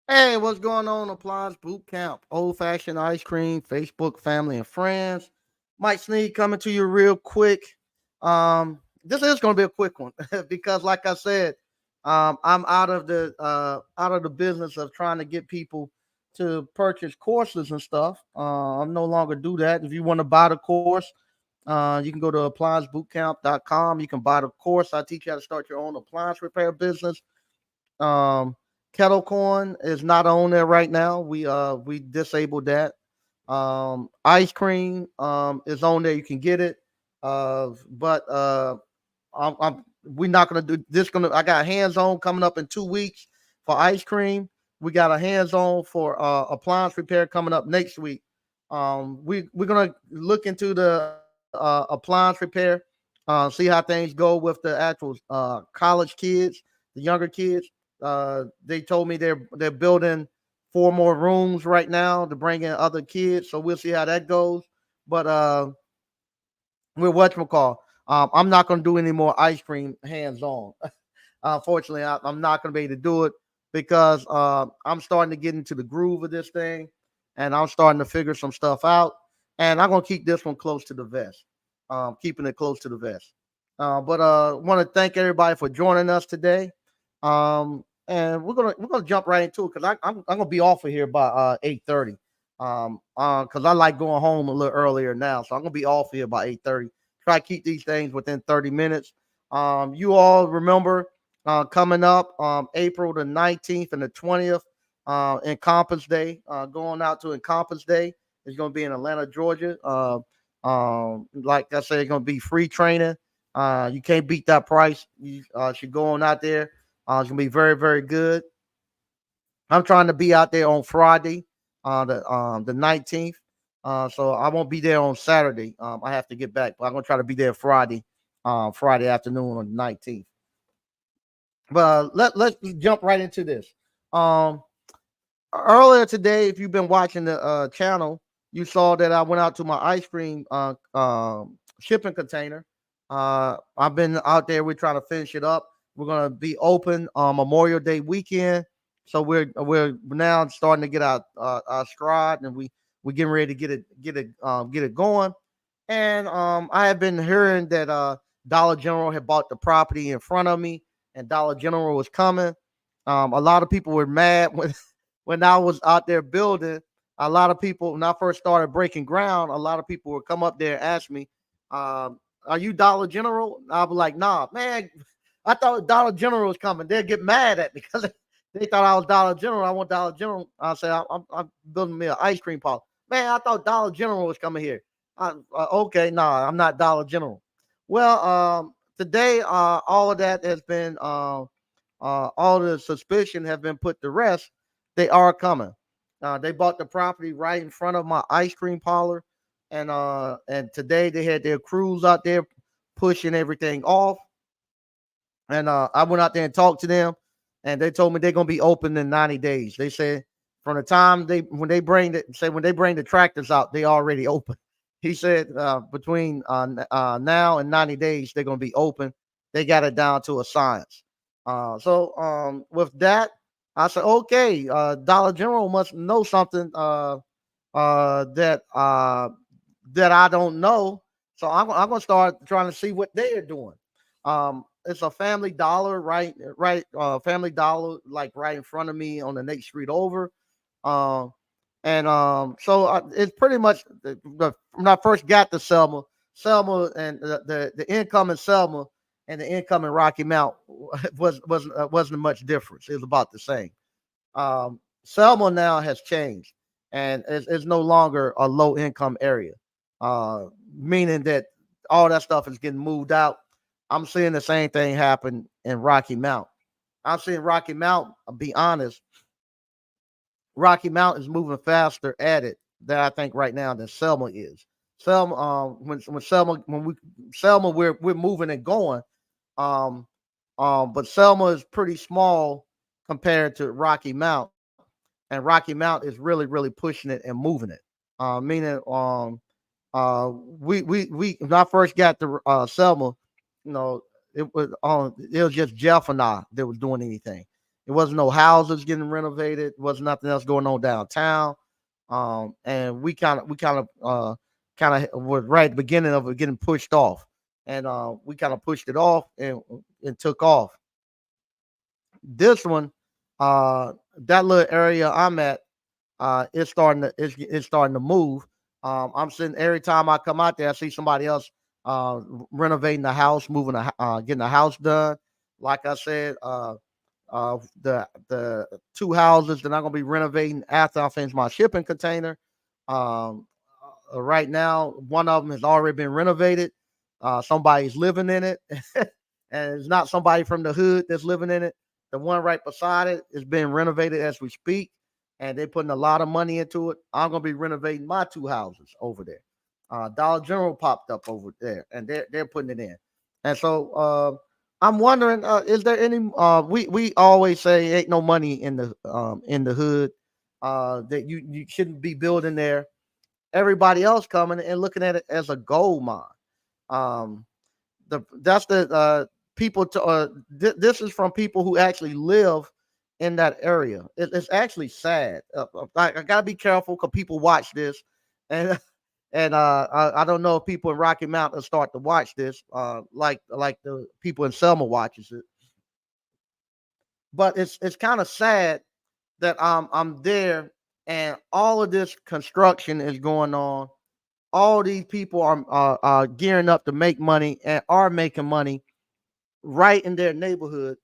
Hey, what's going on? Applies Boot Camp, Old Fashioned Ice Cream, Facebook family and friends. Mike Sneed coming to you real quick. This is going to be a quick one because, like I said, I'm out of the business of trying to get people to purchase courses and stuff. I'm no longer do that. If you want to buy the course, you can go to appliancebootcamp.com. You can buy the course. I teach you how to start your own appliance repair business. um, Kettle corn is not on there right now. We disabled that. Ice cream is on there. You can get it. But we're not gonna do this. I got hands on coming up in 2 weeks for ice cream. We got a hands on for appliance repair coming up next week. We're gonna look into the appliance repair, see how things go with the actual college kids, the younger kids. They told me they're building four more rooms right now to bring in other kids, so we'll see how that goes. But we're whatchamacall. I'm not going to do any more ice cream hands on. Unfortunately, I'm not going to be able to do it because I'm starting to get into the groove of this thing, and I'm starting to figure some stuff out. And I'm going to keep this one close to the vest, keeping it close to the vest. But want to thank everybody for joining us today. And we're gonna jump right into it because I'm gonna be off of here by 8:30. Because I like going home a little earlier now, so I'm gonna be off here by 8:30. Try to keep these things within 30 minutes. You all remember coming up April the 19th and the 20th, Encompass Day, going out to Encompass Day. It's going to be in Atlanta, Georgia. Like I said, it's going to be free training. You can't beat that price. You should go on out there. It's going to be very, very good. I'm trying to be out there on Friday, the 19th. So I won't be there on Saturday. I have to get back, but I'm gonna try to be there Friday, Friday afternoon on the 19th. But let's jump right into this. Um, Earlier today, if you've been watching the channel, you saw that I went out to my ice cream shipping container. I've been out there. We're trying to finish it up. We're gonna be open on Memorial Day weekend, so we're now starting to get our stride, and we're getting ready to get it going. And I have been hearing that Dollar General had bought the property in front of me, and Dollar General was coming. A lot of people were mad when when I was out there building. A lot of people, when I first started breaking ground, a lot of people would come up there and ask me, "Are you Dollar General?" I'll be like, "Nah, man. I thought Dollar General was coming." They'd get mad at me because they thought I was Dollar General. I want Dollar General. I said, I'm building me an ice cream parlor. Man, I thought Dollar General was coming here. Okay, nah, I'm not Dollar General. Well, today, all of that has been, all the suspicion have been put to rest. They are coming. They bought the property right in front of my ice cream parlor, and today they had their crews out there pushing everything off. And I went out there and talked to them, and they told me they're gonna be open in 90 days. They said from the time when they bring the tractors out, they already open. He said between now and 90 days they're gonna be open. They got it down to a science. So with that, I said, okay, Dollar General must know something that I don't know. So I'm gonna start trying to see what they are doing. It's a Family Dollar, Family Dollar, like right in front of me on the next street over. Um, and it's pretty much when I first got to Selma, and the income in Selma and the income in Rocky Mount wasn't much difference. It was about the same. Selma now has changed, and it's no longer a low income area, meaning that all that stuff is getting moved out. I'm seeing the same thing happen in Rocky Mount. I'm seeing Rocky Mount. I'll be honest, Rocky Mount is moving faster at it than I think right now than Selma is. Selma, when Selma, when we Selma, we're moving and going. Um, but Selma is pretty small compared to Rocky Mount, and Rocky Mount is really pushing it and moving it. Meaning, we when I first got to Selma, you know, it was just Jeff and I that was doing anything. It wasn't no houses getting renovated. Was nothing else going on downtown. And we kind of was right at the beginning of it getting pushed off, and we kind of pushed it off and took off. This one, that little area I'm at, it's starting to move. I'm sitting every time I come out there, I see somebody else uh, renovating the house, getting the house done. Like I said, the two houses that I'm gonna be renovating after I finish my shipping container. Um, right now, one of them has already been renovated. Somebody's living in it, and it's not somebody from the hood that's living in it. The one right beside it is being renovated as we speak, and they're putting a lot of money into it. I'm gonna be renovating my two houses over there. Dollar General popped up over there, and they're putting it in. And so I'm wondering, is there any? We always say ain't no money in the hood. That you shouldn't be building there. Everybody else coming and looking at it as a gold mine. Um, that's the people to this is from people who actually live in that area. It's actually sad. I gotta be careful because people watch this, and I don't know if people in Rocky Mountain start to watch this, like the people in Selma watches it. But it's kind of sad that I'm there and all of this construction is going on. All these people are gearing up to make money and are making money right in their neighborhood.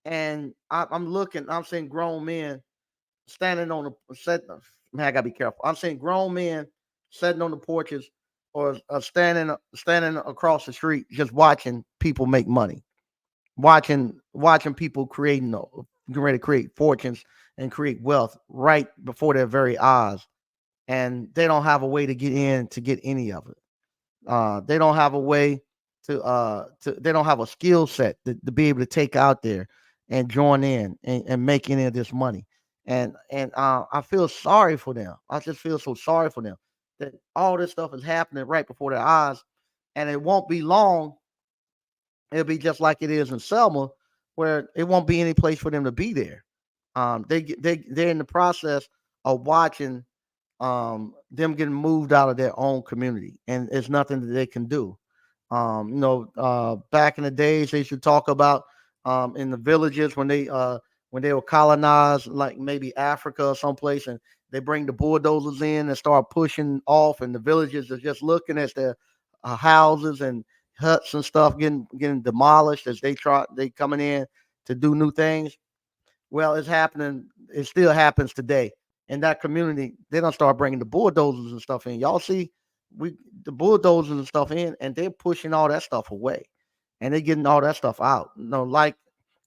And I'm looking, I'm seeing grown men standing on the set. Man, I gotta be careful. I'm seeing grown men sitting on the porches or standing across the street, just watching people make money, watching people getting ready to create fortunes and create wealth right before their very eyes, and they don't have a way to get in to get any of it. They don't have a way to they don't have a skill set to be able to take out there and join in and make any of this money. And I feel sorry for them. I just feel so sorry for them that all this stuff is happening right before their eyes, and it won't be long. It'll be just like it is in Selma, where it won't be any place for them to be there. They're in the process of watching them getting moved out of their own community, and it's nothing that they can do. Back in the days, they should talk about in the villages when they were colonized, like maybe Africa or someplace, and they bring the bulldozers in and start pushing off, and the villages are just looking at their houses and huts and stuff getting demolished as they coming in to do new things. Well, it's happening. It still happens today in that community. They don't start bringing the bulldozers and stuff in. Y'all see, we the bulldozers and stuff in, and they're pushing all that stuff away, and they're getting all that stuff out. Like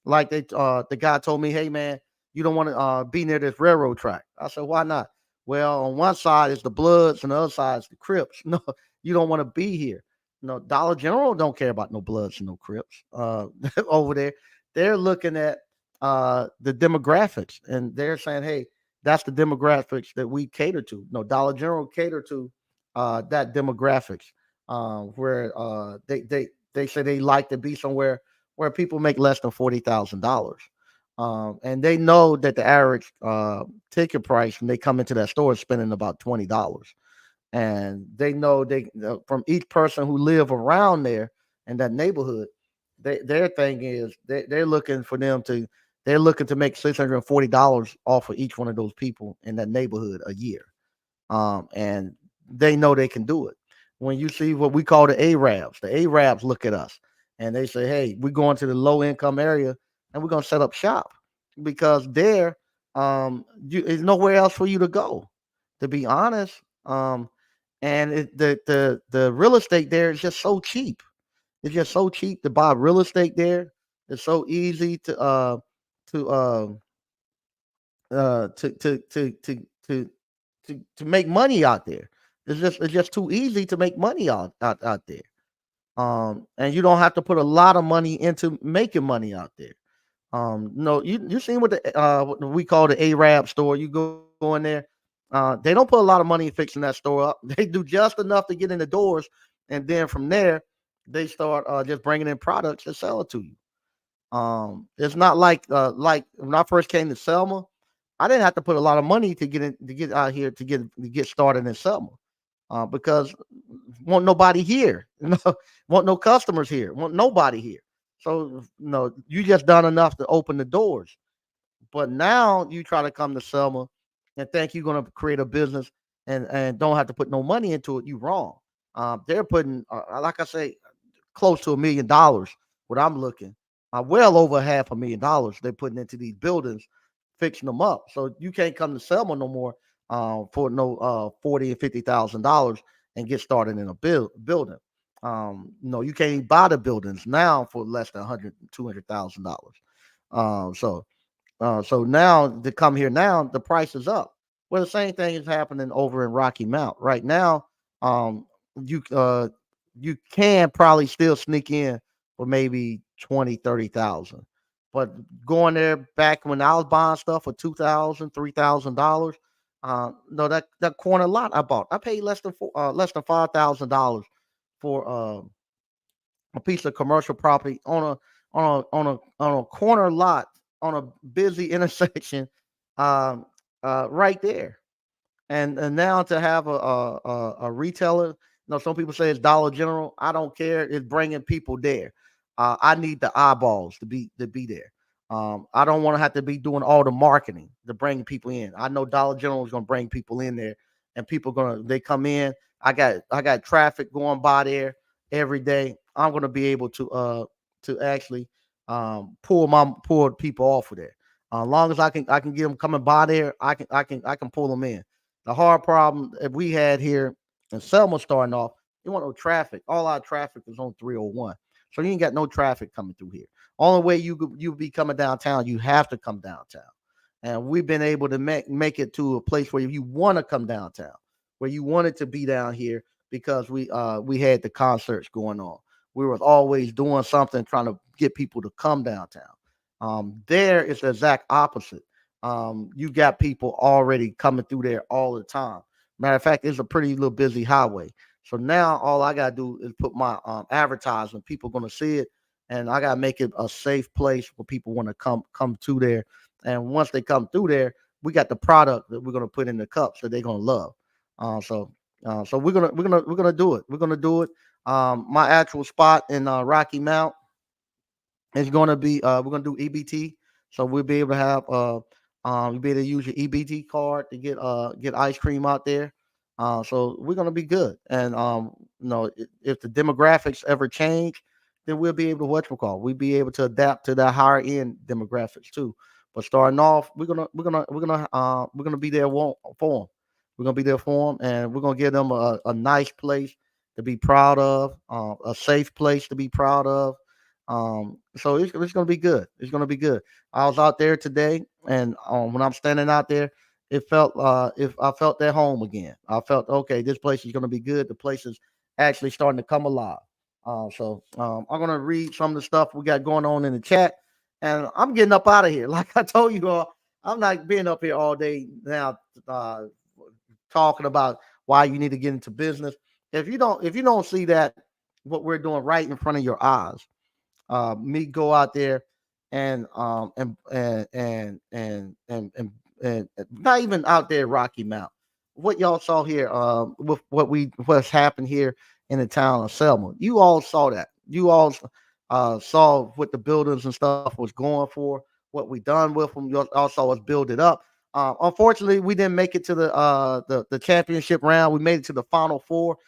the guy told me, hey man, you don't want to be near this railroad track. I said, why not? Well, on one side is the Bloods, and the other side is the Crips. No, you don't want to be here. No, Dollar General don't care about no Bloods and no Crips. Over there, they're looking at the demographics, and they're saying, "Hey, that's the demographics that we cater to." No, Dollar General cater to that demographics, where they say they like to be somewhere where people make less than $40,000, and they know that the average ticket price when they come into that store is spending about $20, and they know from each person who live around there in that neighborhood, their thing is they're looking for them to they're looking to make $640 off of each one of those people in that neighborhood a year. And they know they can do it. When you see what we call the Arabs look at us and they say, "Hey, we're going to the low income area and we're going to set up shop because there, there's nowhere else for you to go." To be honest, and the real estate there is just so cheap. It's just so cheap to buy real estate there. It's so easy to to make money out there. It's just too easy to make money out there. And you don't have to put a lot of money into making money out there. No, you seen what we call the Arab store. You go in there, they don't put a lot of money in fixing that store up. They do just enough to get in the doors, and then from there they start just bringing in products and sell it to you. It's not like when I first came to Selma, I didn't have to put a lot of money to get out here to get started in Selma, because want nobody here, want no customers here, want nobody here. So no, you just done enough to open the doors. But now you try to come to Selma and think you're going to create a business and don't have to put no money into it. You wrong. They're putting, like I say, close to $1 million. What I'm looking, well over $500,000 they're putting into these buildings, fixing them up. So you can't come to Selma no more for no $40,000 and $50,000 and get started in a building. No, you can't even buy the buildings now for less than $100,000, $200,000. So now to come here now, the price is up. Well, the same thing is happening over in Rocky Mount right now. Um, you you can probably still sneak in for maybe 20, 30,000. But going there back when I was buying stuff for $2,000, $3,000, no, that corner lot I bought, I paid less than $5,000 for a piece of commercial property on a corner lot on a busy intersection, um, right there. And now to have a retailer, some people say it's Dollar General. I don't care. It's bringing people there. I need the eyeballs to be there. I don't want to have to be doing all the marketing to bring people in. I know Dollar General is going to bring people in there, and people they come in. I got traffic going by there every day. I'm going to be able to actually pull people off of there. As long as I can get them coming by there, I can pull them in. The hard problem that we had here in Selma starting off, you want no traffic. All our traffic is on 301. So you ain't got no traffic coming through here. Only way you be coming downtown, you have to come downtown. And we've been able to make it to a place where you want to come downtown, where you wanted to be down here because we had the concerts going on. We were always doing something trying to get people to come downtown. There is the exact opposite. You got people already coming through there all the time. Matter of fact, it's a pretty little busy highway. So now all I gotta do is put my advertisement. People gonna see it, and I gotta make it a safe place where people want to come to there. And once they come through there, we got the product that we're gonna put in the cups that they're gonna love. So we're gonna do it. We're gonna do it. My actual spot in Rocky Mount is gonna be we're gonna do EBT, so we'll be able to have you'll be able to use your EBT card to get ice cream out there. So we're gonna be good. And if the demographics ever change, then we'll be able to whatchamacall. We'll be able to adapt to the higher end demographics too. But starting off, we're gonna be there for them. We're gonna be there for them, and we're gonna give them a nice place to be proud of, a safe place to be proud of. So it's gonna be good. It's gonna be good. I was out there today, and when I'm standing out there, it felt if I felt at home again. I felt okay. This place is gonna be good. The place is actually starting to come alive. I'm gonna read some of the stuff we got going on in the chat, and I'm getting up out of here. Like I told you all, I'm not being up here all day now, talking about why you need to get into business. If you don't see that what we're doing right in front of your eyes, me go out there and not even out there Rocky Mount. What y'all saw here, with what's happened here in the town of Selma, you all saw that. You all saw what the buildings and stuff was going for, what we done with them. You all saw us build it up. Unfortunately, we didn't make it to the championship round. We made it to the final four.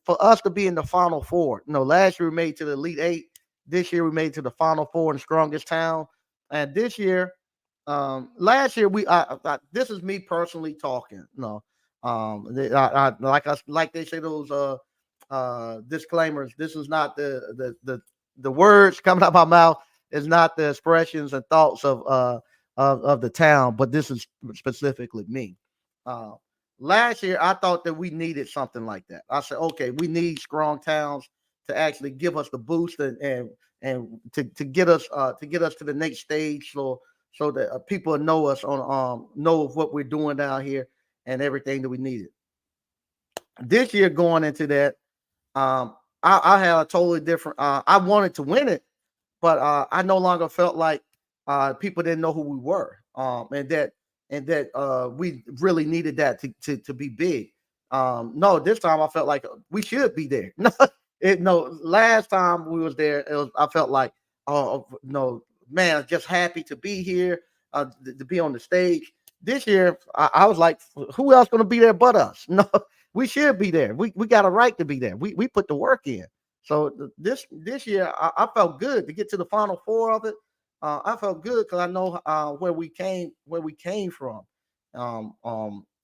For us to be in the final four, last year we made it to the elite eight. This year we made it to the final four in the strongest town, and this year, last year this is me personally talking. No, like they say those disclaimers. This is not the words coming out of my mouth is not the expressions and thoughts of the town, but this is specifically me. Uh, Last year I thought that we needed something like that. I said, okay, we need strong towns to actually give us the boost and to get us to the next stage, so that people know us on know what we're doing down here and everything that we needed. This year going into that, I had a totally different. I wanted to win it, but I no longer felt like people didn't know who we were, and that we really needed that to be big. No, this time I felt like we should be there. No, last time we was there, I felt like, oh no, man, I'm just happy to be here, to be on the stage. This year, I was like, who else going to be there but us? No, we should be there. We got a right to be there. We put the work in. So this year, I felt good to get to the final four of it. I felt good because I know where we came from,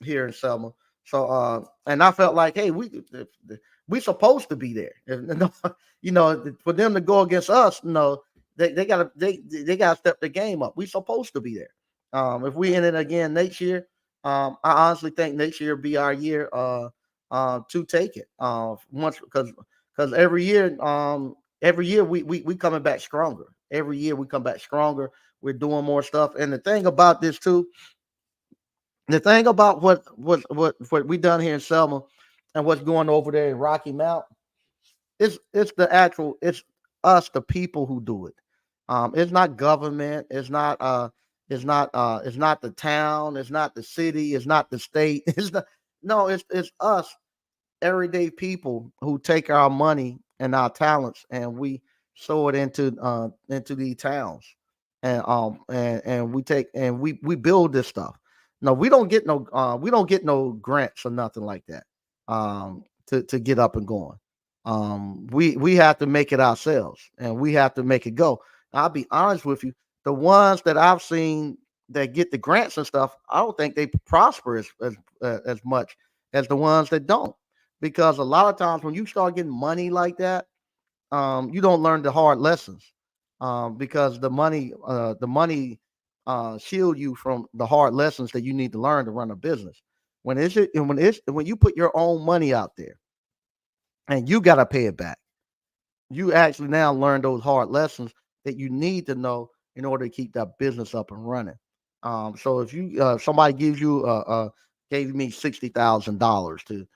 here in Selma. So and I felt like, hey, we supposed to be there. For them to go against us, they gotta step the game up. We supposed to be there. If we in it again next year, I honestly think next year will be our year to take it. Once because every year we coming back stronger. Every year we come back stronger. We're doing more stuff. And the thing about this too, the thing about what we done here in Selma and what's going over there in Rocky Mount, it's us, the people who do it. It's not government, it's not the town, it's not the city, it's not the state. It's not No, it's us, everyday people who take our money and our talents and we sow it into these towns, and we build this stuff. No, we don't get no grants or nothing like that, to get up and going. We have to make it ourselves, and we have to make it go. I'll be honest with you, the ones that I've seen that get the grants and stuff, I don't think they prosper as much as the ones that don't, because a lot of times when you start getting money like that, you don't learn the hard lessons, because the money shield you from the hard lessons that you need to learn to run a business. When you put your own money out there and you got to pay it back, you actually now learn those hard lessons that you need to know in order to keep that business up and running. So if somebody gave me $60,000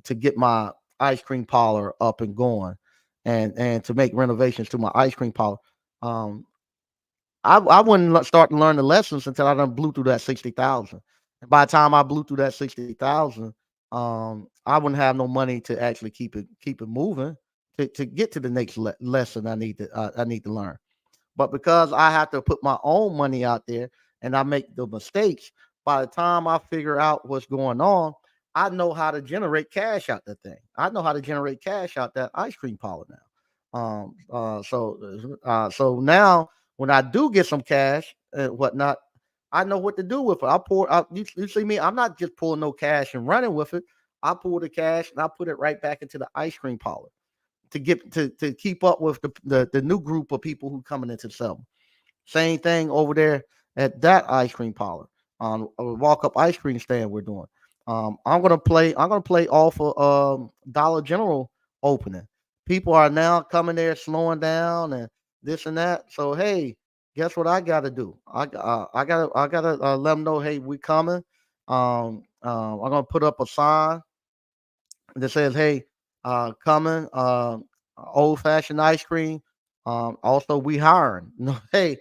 to get my ice cream parlor up and going, and to make renovations to my ice cream parlor, um, I wouldn't start to learn the lessons until I done blew through that 60,000. And by the time I blew through that 60,000, I wouldn't have no money to actually keep it moving to get to the next lesson I need to learn. But because I have to put my own money out there and I make the mistakes, by the time I figure out what's going on, I know how to generate cash out that thing. I know how to generate cash out that ice cream parlor now. So now when I do get some cash and whatnot, I know what to do with it. You see me, I'm not just pulling no cash and running with it. I pull the cash and I put it right back into the ice cream parlor to keep up with the new group of people who coming into Selma. Same thing over there at that ice cream parlor on a walk up ice cream stand we're doing. I'm gonna play off of Dollar General opening. People are now coming there slowing down and this and that. So hey, guess what I gotta do? I gotta let them know, hey, we coming. I'm gonna put up a sign that says, "Hey, coming, old fashioned ice cream. Also, we hiring. Hey,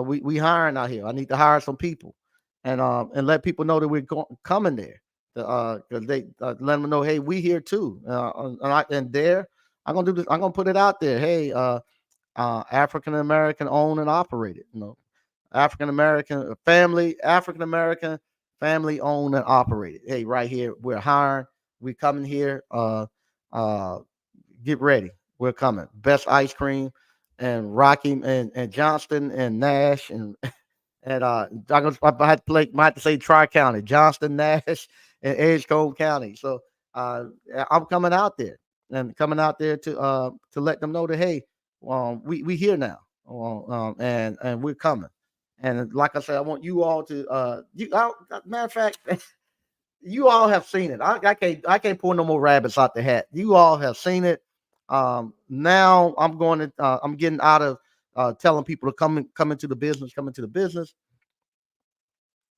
we hiring out here. I need to hire some people, and let people know that coming there. Because they let them know, hey, we here too. And there, I'm gonna do this. I'm gonna put it out there. Hey, African American owned and operated. African American family owned and operated. Hey, right here, we're hiring. We coming here. Uh, get ready. We're coming. Best ice cream and Rocky and Johnston and Nash and I had to might have to say Tri County, Johnston, Nash, and Edgecombe County. So I'm coming out there to let them know that, hey, we here now, and we're coming. And like I said, I want you all to matter of fact, you all have seen it. I can't pull no more rabbits out the hat. You all have seen it. Now I'm getting out of telling people to come into the business, come into the business.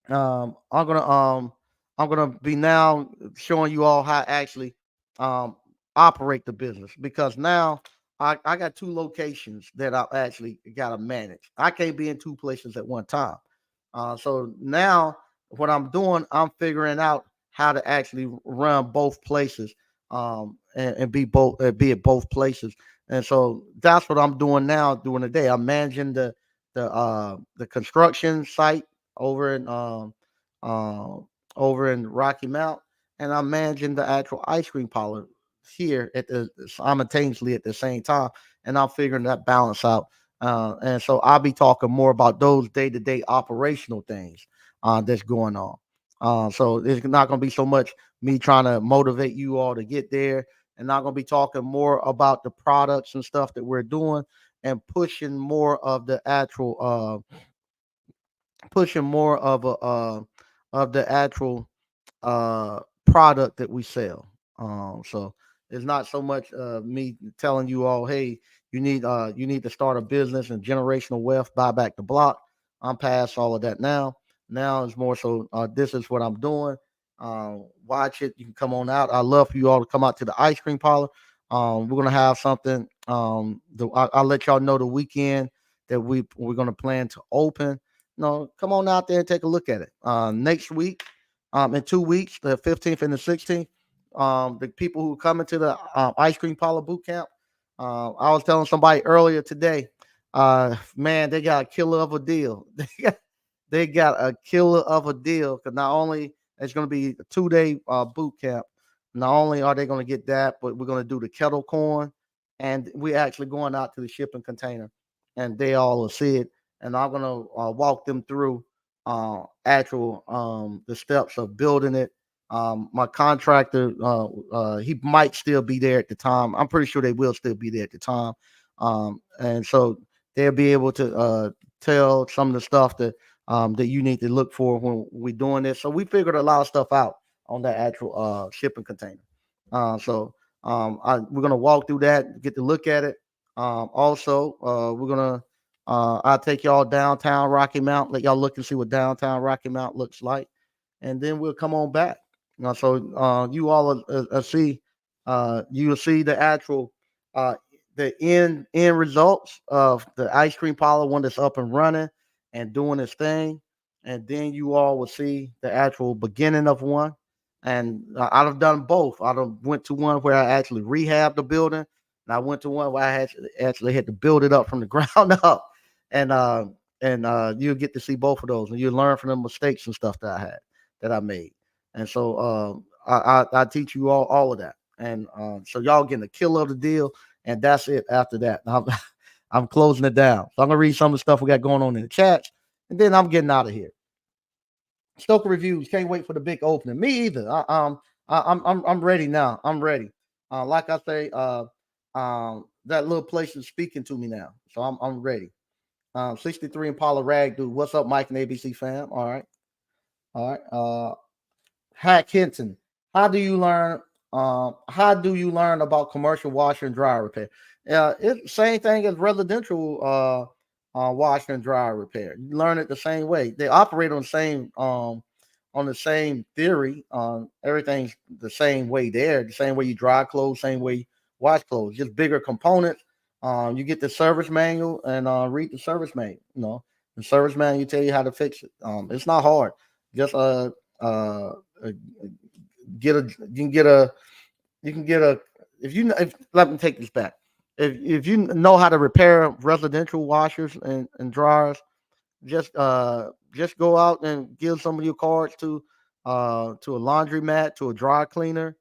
Um, I'm gonna um I'm gonna be now showing you all how to actually um operate the business, because now I got two locations that I actually got to manage. I can't be in two places at one time. So now what I'm doing, I'm figuring out how to actually run both places, and be at both places. And so that's what I'm doing now during the day. I'm managing the construction site over in uh, over in Rocky Mount, and I'm managing the actual ice cream parlor here at the simultaneously at the same time, and I'm figuring that balance out. And so I'll be talking more about those day-to-day operational things that's going on. So it's not going to be so much me trying to motivate you all to get there, and not going to be talking more about the products and stuff that we're doing, and pushing more of the actual uh product that we sell. So it's not so much me telling you all, hey, you need to start a business and generational wealth, buy back the block. I'm past all of that now. Now it's more so this is what I'm doing. Watch it. You can come on out. I love for you all to come out to the ice cream parlor. We're gonna have something. I'll let y'all know the weekend that we're gonna plan to open. No, come on out there and take a look at it. Next week, in 2 weeks, the 15th and the 16th. The people who come into the ice cream parlor boot camp. I was telling somebody earlier today, man, they got a killer of a deal. They got a killer of a deal because not only it's going to be a 2 day boot camp, not only are they going to get that, but we're going to do the kettle corn, and we're actually going out to the shipping container, and they all will see it. And I'm going to walk them through actual the steps of building it. My contractor, he might still be there at the time. I'm pretty sure they will still be there at the time, and so they'll be able to tell some of the stuff that you need to look for when we're doing this. So we figured a lot of stuff out on that actual shipping container. We're gonna walk through that, get to look at it. Also, we're gonna I'll take y'all downtown Rocky Mount, let y'all look and see what downtown Rocky Mount looks like, and then we'll come on back. You all see, you'll see the actual uh, the end results of the ice cream parlor when it's up and running and doing its thing, and then you all will see the actual beginning of one. And I've done both. Went to one where I actually rehabbed the building, and I went to one where I actually had to build it up from the ground up. And you'll get to see both of those, and you learn from the mistakes and stuff that I made. And so I teach you all of that. And so y'all getting the kill of the deal, and that's it. After that, I'm closing it down. So I'm gonna read some of the stuff we got going on in the chat, and then I'm getting out of here. Stoker reviews. Can't wait for the big opening. Me either. I'm ready now. I'm ready. Like I say, that little place is speaking to me now, so I'm ready. 63 Impala Rag, dude. What's up, Mike and ABC fam? All right, all right. Hack Hinton. How do you learn? How do you learn about commercial washer and dryer repair? It's same thing as residential washer and dryer repair. You learn it the same way. They operate on the same theory. Everything's the same way there. The same way you dry clothes, same way you wash clothes. Just bigger components. You get the service manual and read the service manual. The service manual tell you how to fix it. It's not hard. Just uh, uh, get a you can get a if let me take this back. If you know how to repair residential washers and dryers, just go out and give some of your cards to a laundromat, to a dry cleaner,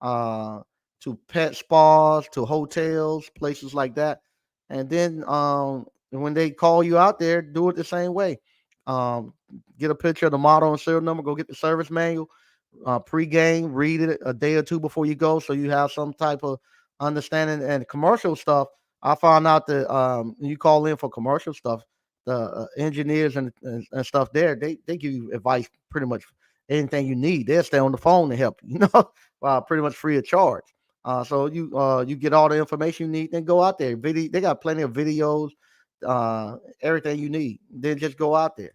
uh to pet spas, to hotels, places like that. And then when they call you out there, do it the same way. Get a picture of the model and serial number, go get the service manual, pre-game, read it a day or two before you go, so you have some type of understanding. And commercial stuff, I found out that when you call in for commercial stuff, the engineers and stuff there, they give you advice pretty much anything you need. They'll stay on the phone to help you, pretty much free of charge. So you get all the information you need, then go out there. They got plenty of videos, everything you need. Then just go out there.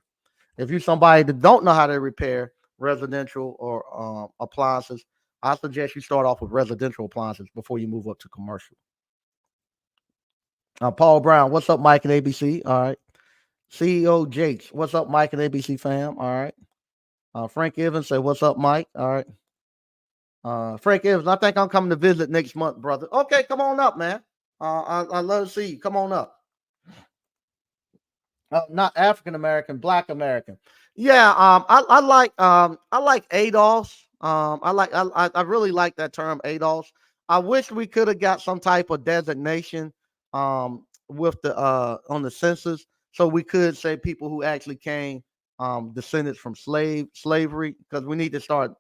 If you're somebody that don't know how to repair residential or appliances, I suggest you start off with residential appliances before you move up to commercial. Paul Brown, what's up, Mike and ABC? All right. CEO Jakes, what's up, Mike and ABC fam? All right. Frank Evans said, what's up, Mike? All right. Frank Evans, I think I'm coming to visit next month, brother. Okay, come on up, man. I love to see you. Come on up. Not African American, Black American. Yeah, I like ADOS. I really like that term ADOS. I wish we could have got some type of designation with the on the census, so we could say people who actually came descendants from slavery, because we need to start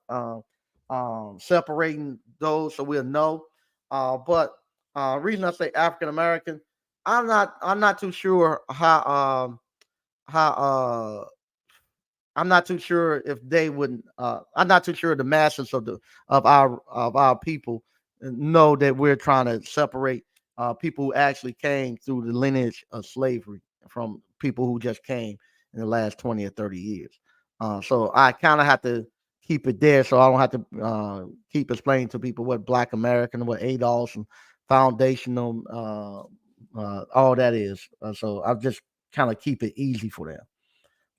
separating those so we'll know. But reason I say African American, I'm not too sure how I'm not too sure if they would I'm not too sure the masses of our people know that we're trying to separate people who actually came through the lineage of slavery from people who just came in the last 20 or 30 years. So I kind of have to keep it there so I don't have to keep explaining to people what Black American, what ADOS and foundational, all that is. So I'll just kind of keep it easy for them.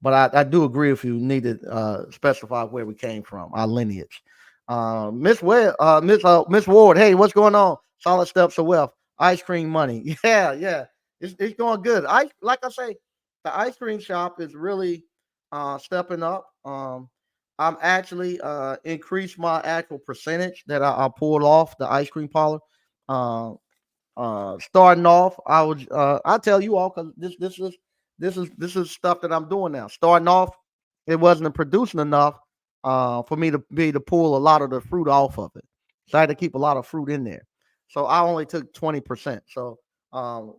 But I do agree with you. Need to specify where we came from, our lineage. Miss Ward, hey, what's going on? Solid steps of wealth, ice cream money. Yeah, yeah, it's going good. I like I say, the ice cream shop is really stepping up. I'm actually increased my actual percentage that I pulled off the ice cream parlor. Uh, Starting off, I'll tell you all because this is stuff that I'm doing now. Starting off, it wasn't producing enough for me to be to pull a lot of the fruit off of it. So I had to keep a lot of fruit in there. So I only took 20%. So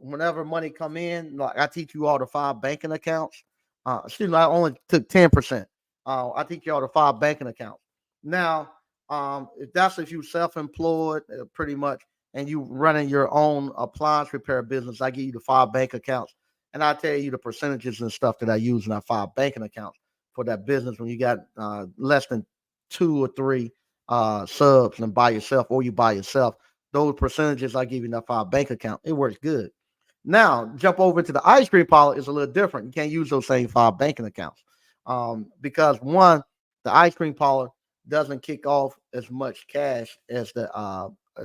whenever money come in, like I teach you all the 5 banking accounts. Excuse me, I only took 10%. I teach you all the 5 banking accounts. Now, if you self-employed, pretty much, and you running your own appliance repair business, I give you the 5 bank accounts, and I tell you the percentages and stuff that I use in our 5 banking accounts for that business. When you got less than 2 or 3 subs and by yourself, or you by yourself, those percentages I give you in that 5 bank account, it works good. Now jump over to the ice cream parlor. It's a little different. You can't use those same 5 banking accounts because one, the ice cream parlor doesn't kick off as much cash as the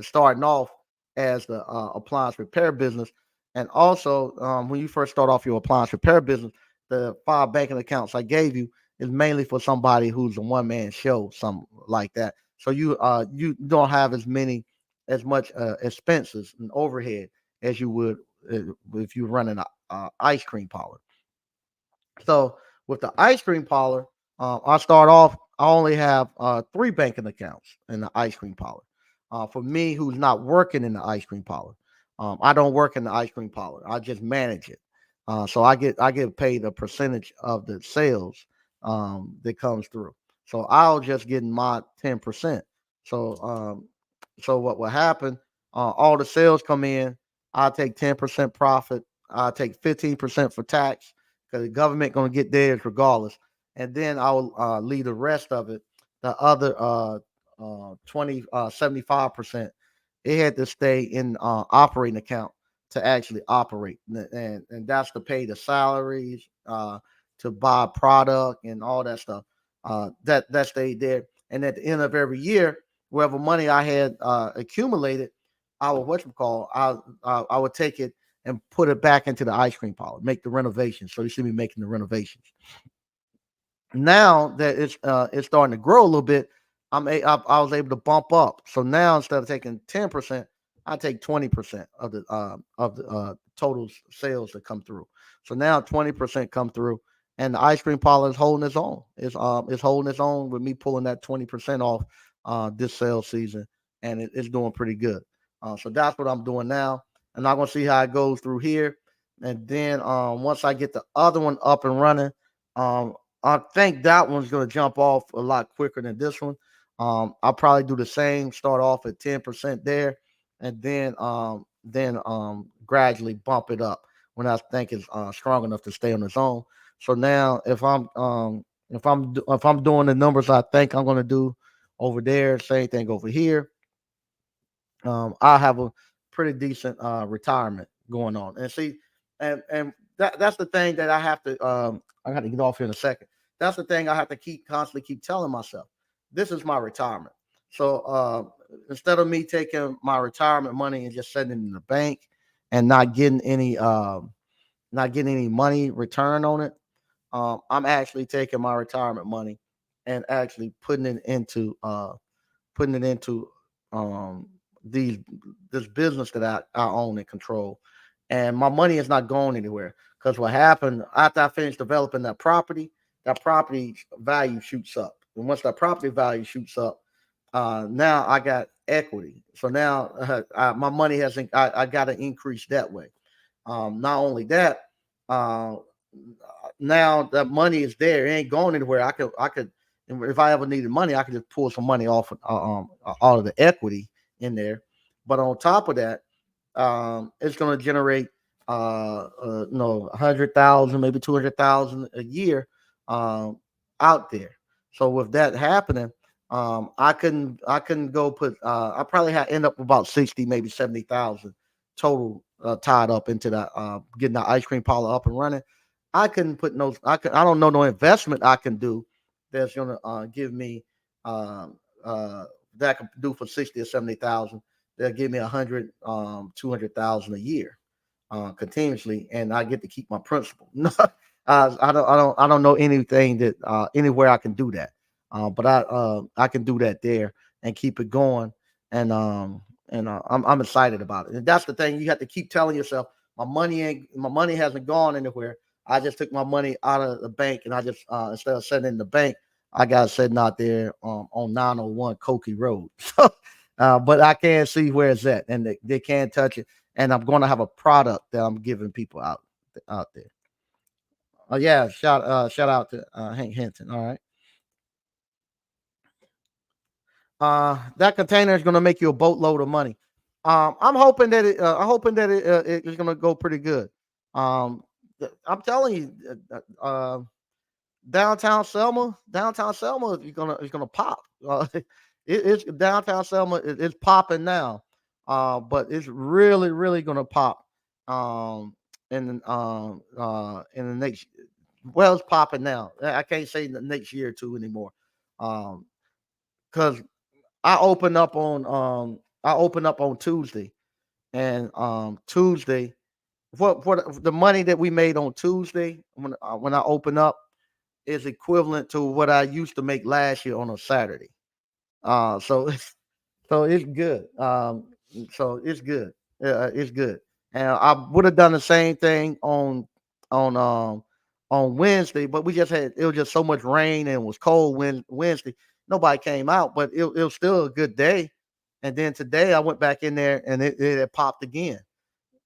starting off as the appliance repair business. And also, when you first start off your appliance repair business, the 5 banking accounts I gave you is mainly for somebody who's a one man show, something like that. So you don't have as much expenses and overhead as you would if you're running a ice cream parlor. So with the ice cream parlor, I start off. I only have 3 banking accounts in the ice cream parlor. For me, who's not working in the ice cream parlor, I don't work in the ice cream parlor. I just manage it. So I get paid a percentage of the sales that comes through. So I'll just get my 10%. So so what will happen? All the sales come in. I'll take 10% profit. I'll take 15% for tax because the government gonna get theirs regardless, and then I'll leave the rest of it, the other 75%. It had to stay in operating account to actually operate, and that's to pay the salaries, to buy product and all that stuff. That stayed there, and at the end of every year, whatever money I had accumulated, I would I would take it and put it back into the ice cream parlor, make the renovations. So you see me making the renovations. Now that it's starting to grow a little bit, I was able to bump up. So now instead of taking 10%, I take 20% of the total sales that come through. So now 20% come through, and the ice cream parlor is holding its own. It's holding its own with me pulling that 20% off this sales season, and it's doing pretty good. So that's what I'm doing now, and I'm gonna see how it goes through here, and then once I get the other one up and running, um, I think that one's going to jump off a lot quicker than this one. I'll probably do the same, start off at 10% there, and then gradually bump it up when I think it's strong enough to stay on its own. So now, if I'm doing the numbers I think I'm going to do over there, same thing over here, I have a pretty decent retirement going on. And see, and that's the thing that I have to I got to get off here in a second. That's the thing I have to constantly keep telling myself. This is my retirement. So instead of me taking my retirement money and just setting it in the bank and not getting any money return on it, I'm actually taking my retirement money and actually putting it into um these this business that I own and control. And my money is not going anywhere. Because what happened after I finished developing that property value shoots up. And once that property value shoots up, now I got equity. So now my money hasn't. I got to increase that way. Not only that, uh, now that money is there, it ain't going anywhere. I could, if I ever needed money, I could just pull some money off all of the equity in there. But on top of that, it's going to generate, 100,000, maybe 200,000 a year, um, out there. So with that happening, I couldn't go put. I probably had end up with about 60, maybe 70,000 total tied up into that, getting the ice cream parlor up and running. I couldn't put no. I don't know no investment I can do that's gonna give me um, that I can do for 60 or 70,000. They'll give me 200,000 a year continuously, and I get to keep my principal. No, I don't know anything that anywhere I can do that. But I can do that there and keep it going, and I'm excited about it. And that's the thing you have to keep telling yourself. My money hasn't gone anywhere. I just took my money out of the bank, and I just instead of setting it in the bank, I got it sitting out there on 901 Cokie Road. So, but I can't see where it's at, and they can't touch it. And I'm going to have a product that I'm giving people out there. Oh yeah, shout out to Hank Hinton. All right. That container is going to make you a boatload of money. I'm hoping that it is going to go pretty good. Um, I'm telling you, downtown Selma is gonna pop. It's downtown Selma. It's popping now, but it's really gonna pop. In the next, well, it's popping now. I can't say the next year or two anymore. Because I opened up on Tuesday, and Tuesday, what the money that we made on Tuesday when I opened up is equivalent to what I used to make last year on a Saturday. So it's good. So it's good. It's good. And I would have done the same thing on on Wednesday, but we just had it was just so much rain and it was cold Wednesday. Nobody came out, but it was still a good day. And then today I went back in there and it had popped again.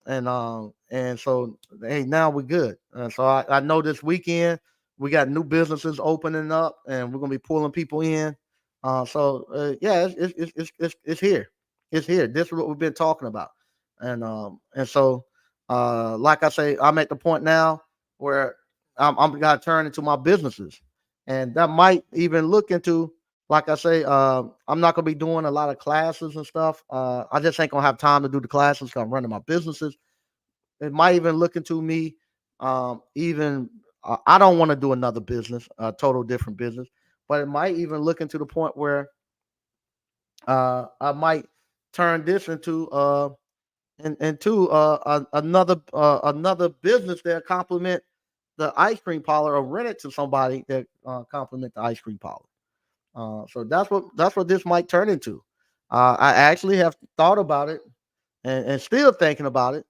And so hey, now we're good. So I know this weekend we got new businesses opening up, and we're gonna be pulling people in. Yeah, it's here. It's here. This is what we've been talking about, and so like I say, I'm at the point now where I'm gonna turn into my businesses, and that might even look into. Like I say, I'm not gonna be doing a lot of classes and stuff. I just ain't gonna have time to do the classes 'cause I'm running my businesses. It might even look into me. Even I don't want to do another business, a total different business, but it might even look into the point where I might turn this into another business that complement the ice cream parlor or rent it to somebody that complement the ice cream parlor. So that's what this might turn into. I actually have thought about it and still thinking about it,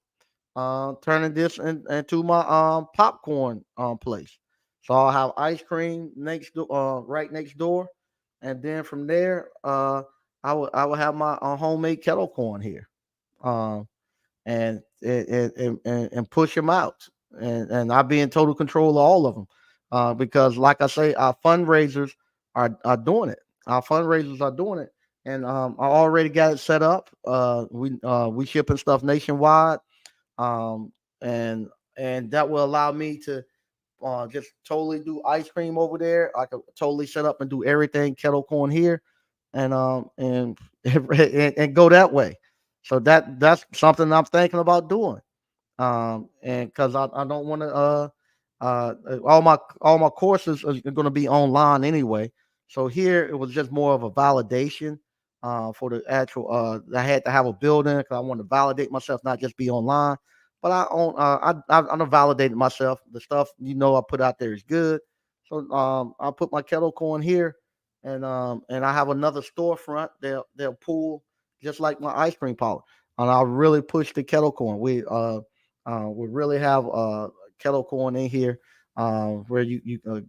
turning this into my popcorn place. So I'll have ice cream right next door, and then from there, I will have my homemade kettle corn here, um, and push them out, and I'll be in total control of all of them, because like I say, our fundraisers are doing it. Our fundraisers are doing it, and I already got it set up. We shipping stuff nationwide, um, and that will allow me to just totally do ice cream over there. I could totally set up and do everything kettle corn here, and and go that way. So that's something I'm thinking about doing. And because I don't want to all my courses are going to be online anyway. So here it was just more of a validation for the actual. I had to have a building because I want to validate myself, not just be online. But I own. I done validated myself. The stuff I put out there is good. So I put my kettle corn here, and I have another storefront. They'll pull just like my ice cream parlor, and I'll really push the kettle corn. We really have kettle corn in here, where the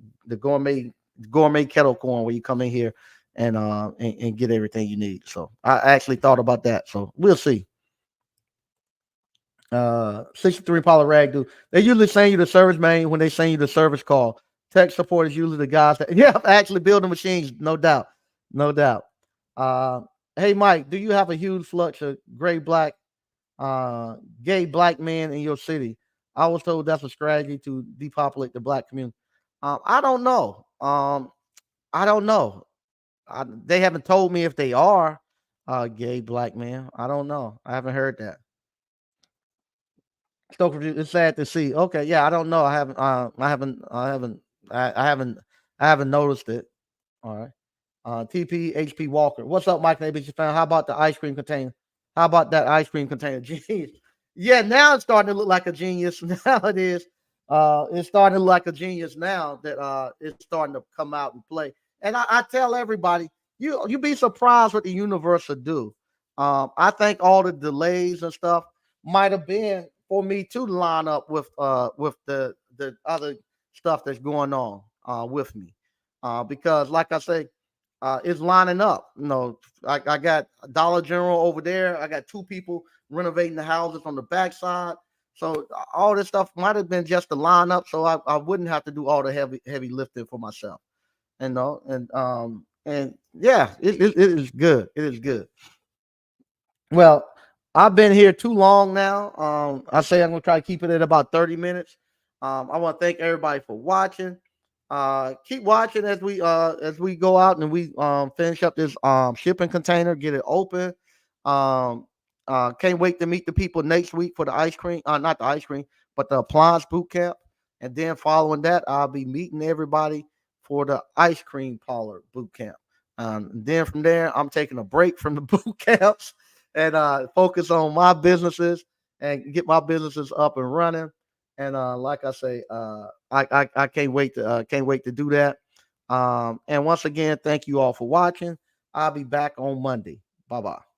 gourmet kettle corn where you come in here and get everything you need. So I actually thought about that. So we'll see. 63 Paula Rag do. They usually send you the service manual when they send you the service call. Tech support is usually the guys that yeah, actually building machines, no doubt. No doubt. Uh hey Mike, do you have a huge flux of uh gay black men in your city? I was told that's a strategy to depopulate the black community. I don't know. I don't know. They haven't told me if they are gay black men. I don't know. I haven't heard that. So confused. It's sad to see. Okay, yeah, I don't know. I haven't noticed it. All right. TP Walker. What's up, Mike Neighbors fan? How about the ice cream container? How about that ice cream container? Genius. Yeah, now it's starting to look like a genius. Now it is. It's starting to look like a genius now that it's starting to come out and play. And I tell everybody, you be surprised what the universe will do. I think all the delays and stuff might have been for me to line up with the other stuff that's going on with me. Because like I say, it's lining up. I got Dollar General over there. I got two people renovating the houses on the backside. So all this stuff might have been just to line up, so I wouldn't have to do all the heavy lifting for myself. And yeah, it is good. It is good. Well, I've been here too long now. I say I'm gonna try to keep it at about 30 minutes. I want to thank everybody for watching. Keep watching as we go out and we finish up this shipping container, get it open. Um, can't wait to meet the people next week for the ice cream. Not the ice cream, but the appliance boot camp. And then following that, I'll be meeting everybody for the ice cream parlor boot camp. Then from there, I'm taking a break from the boot camps and focus on my businesses and get my businesses up and running. And like I say, I can't wait to do that. And once again, thank you all for watching. I'll be back on Monday. Bye bye.